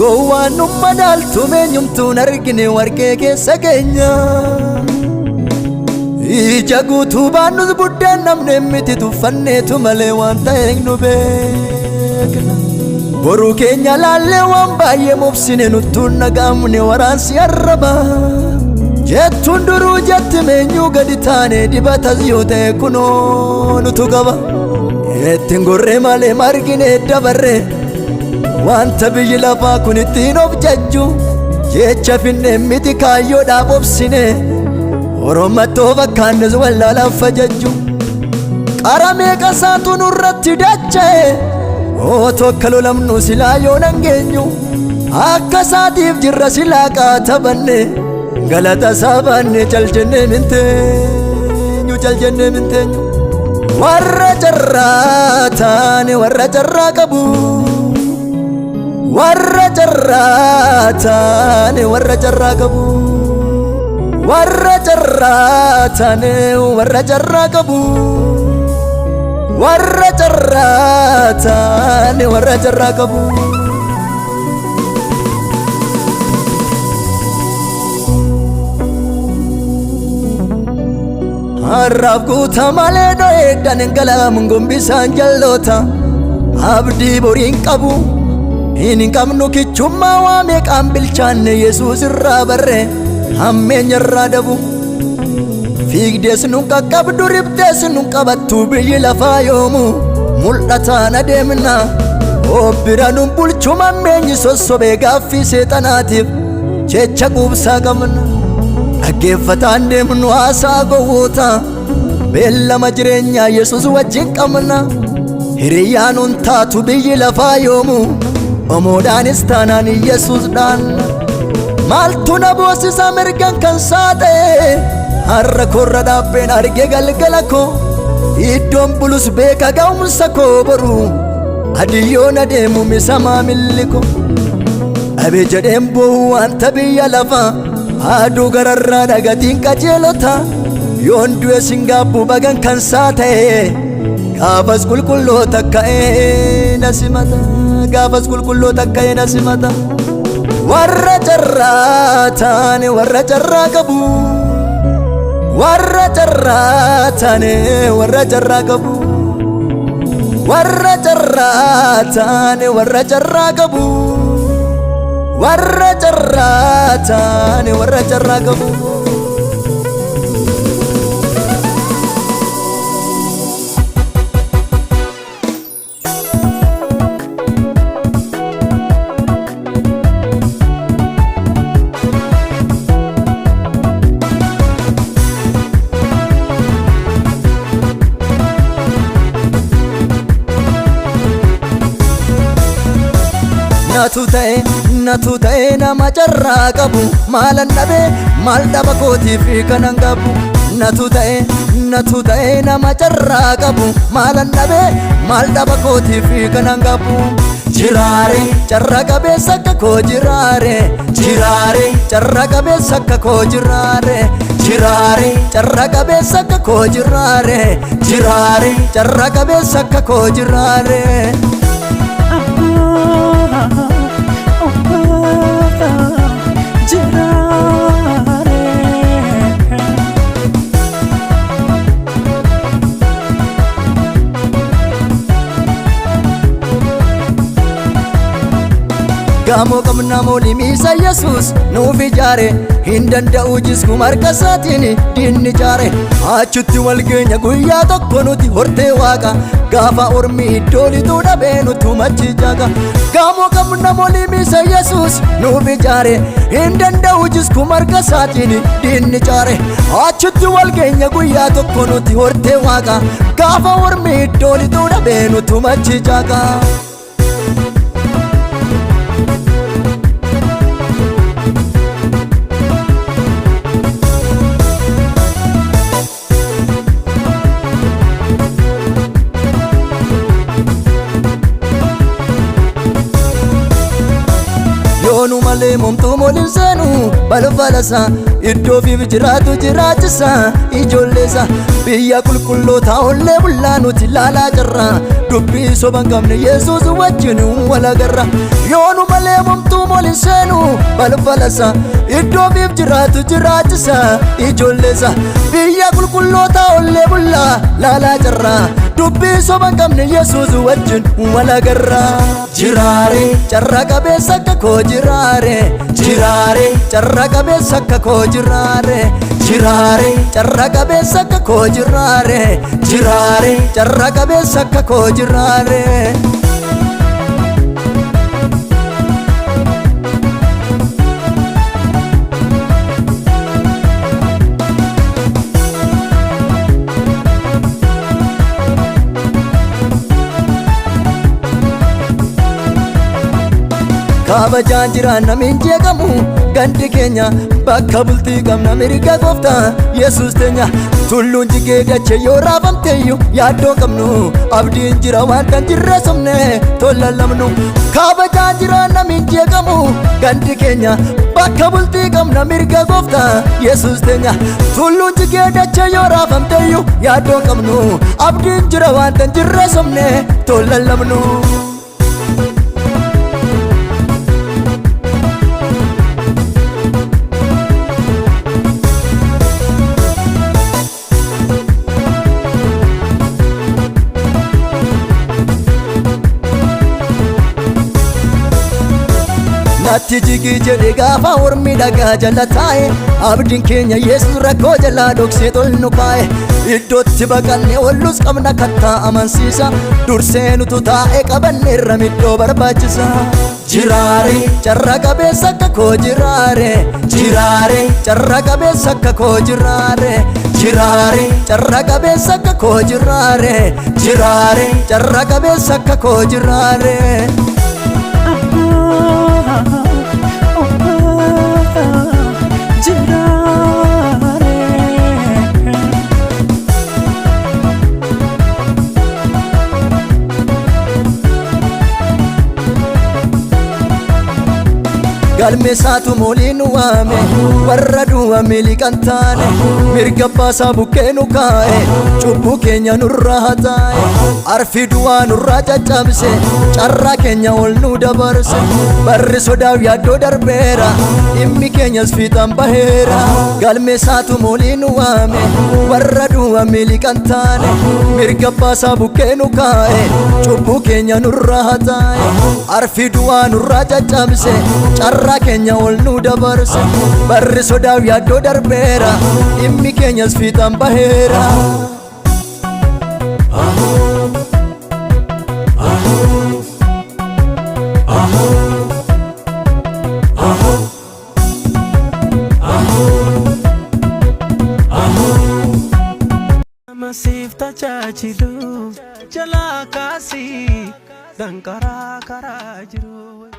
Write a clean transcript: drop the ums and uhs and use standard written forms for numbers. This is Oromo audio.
gowwaan ummadaaltu meenyumtuun argine warqee keessa keenya ija guutuu baannus buddeen namne miti tuffanneetu malee waan ta'eek nu beekna boruu keenya laallee waan baay'ee mobsine nuttuun nagaamne waraansi arraba jettuun duruu jetti meenyuu gadi taane dibatas yoo ta'e kunoo nutu qaba ittiin gorree malee margine dabarre wanta biyyi lafaa kun ittiin of jajju jecha finne miti kaayyoodhaaf obsine oromattoo fakkaannes wallaalaaf fajajju qara meeqa isaatu nurratti dacha'e otoo akka lolamnu silaa yoo nangeenyu akka isaatiif jirra silaa qaatabanne galata isaa baanne caljennee minteenyu warra carraa taane warra carraa qabu warra carraa taane warra carraa qabu warra carraa taane warra carraa qabu warra carraa taane warra carraa qabu harraaf guuta malee dho'eedhaan galaamuun gombisaan jalloota abdii boriin qabu hin qabnu kichummaa waa meeqaan bilchaanne Yesuus irraa barre hammeenya irraa dabu fiigdees nun qaqqabdu ribdees nun qabattu biyyi lafaa yoomu mul'ataan adeemna obbira nun bulchu mammeenyi sossobee gaaffii seexanaatiif jecha quubsaa qabna dhaggeeffataan deemnu haasaa gowwoota beellama jireenyaa Yesuus wajjin qabna hiriyyaa nun taatu biyyi lafaa yoomu omoodhaanis taanaan Yesuusdhaan maaltu na boosisa mirgan kan saata'e har'a korra dhaabbeen arge galgala koo iddoon bulus beeka ga'umsa koo boru adiyyoon adeemu misa maamilli koo dhabe jedheen boo'u wanta biyya lafaa aduu gararraa dhagatiin qajeelota yoon du'e singaabbu bagan kan saata'e gaafas qulqulloota ka'ee na simata gaafas qulqulloota ka'ee na simata warra carraa taane warra carraa qabu warra carraa taane warra carraa qabu warra carraa taane warra carraa qabu warra carraa taane warra carraa qabu natu ta'e nama carraa qabu maalan dhabe maal dhaba kootiif kanan qabu natu ta'e nama carraa qabu maalan dhabe maal dhaba kootiif kanan qabu jiraare carraa qabeessa akka koo jiraare jiraare carraa qabeessa akka koo jiraare jiraare carraa qabeessa akka koo jiraare jiraare carraa qabeessa akka koo jiraare Gaamoo qabna moolii miisa Yesuus nuuf ijaare hin danda'u jisku marka isaatiin diinni jaare achitti wal geenya guyyaa tokko nuti hortee waaqa gaafa ormi iddoo lituu dhabee nutu machi jaaga gaamoo qabna moolii miisa Yesuus nuuf ijaare hin danda'u jisku marka isaatiin diinni jaare achitti wal geenya guyyaa tokko nuti hortee waaqa gaafa ormi iddoo lituu dhabee nutu machi jaaga yoonu malee momtuu mooliin seenu balbalasa iddoo fi jiraatu jiraachisa ijoolleessa biyya qulqulloota ollee bullaa nuti laalaa jirra dubbii soban qabne Yesuus wajjin wal agarra yoonu malee momtuu molin seenu balbalasa iddoo biif jiraatu jiraachisa ijoolleessa biyya qulqulloota ollee bulla laalaa jarraa dubbii soba hin qabne Yesuus wajjin walagarraa jiraare carra qabeessa akka koo jiraare jiraare carra qabeessa akka koo jiraare jiraare carra qabeessa akka koo jiraare jiraare carra qabeessa akka koo jiraare kabajaan jiraan namiin jeeqamu gandi keenya bakka bultii qabna mirga gooftaa Yesuus teenya tulluun jigee dachee yoo raafamteeyyu yaaddoo qabnu abdiin jira waan kan jirre somne tollallamnu kabajaan jiraan namiin jeeqamu gandi keenya bakka bultii qabna mirga gooftaa Yesuus teenya tulluun jigee dachee yoo raafamteeyyu yaaddoo qabnu abdiin jira waan kan jirre somne tollallamnu ati jigi jedhe gaafa ormi dhagaa jala taa'e abdiin keenya Yesuus rakkoo jalaa dhoksee tolnu kaa'e iddootti baqannee ollus qabna kattaa amansiisa dursee nutu taa'e qabanneerra middoo barbaachisa jiraare carra qabeessa akka koo jiraare jiraare carra qabeessa akka koo jiraare jiraare carra qabeessa akka koo jiraare jiraare carra qabeessa akka koo jiraare galmeessaatu mooliin waame warra duwwame liqan taane mirga baasaa bukkee nu kaa'e cubbuu keenya nurraa hataa'e arfi du'aa nurraa caccabse carraa keenya ol nu dabarse barri sodaaf yaaddoo darbeera dhimmi keenyas fiixaan baheera galmeessaatu mooliin waame warra duwwame liqan taane mirga baasaa bukkee nu kaa'e cubbuu keenya nurraa hataa'e arfi du'aa nurraa caccabse carraa keenya ol nu dabarse barri sodaaf yaaddoo darbeera dhimmi keenyas fiixaan baheera Masif tajaajilu jalaa kaasii danqaraa karaa jiru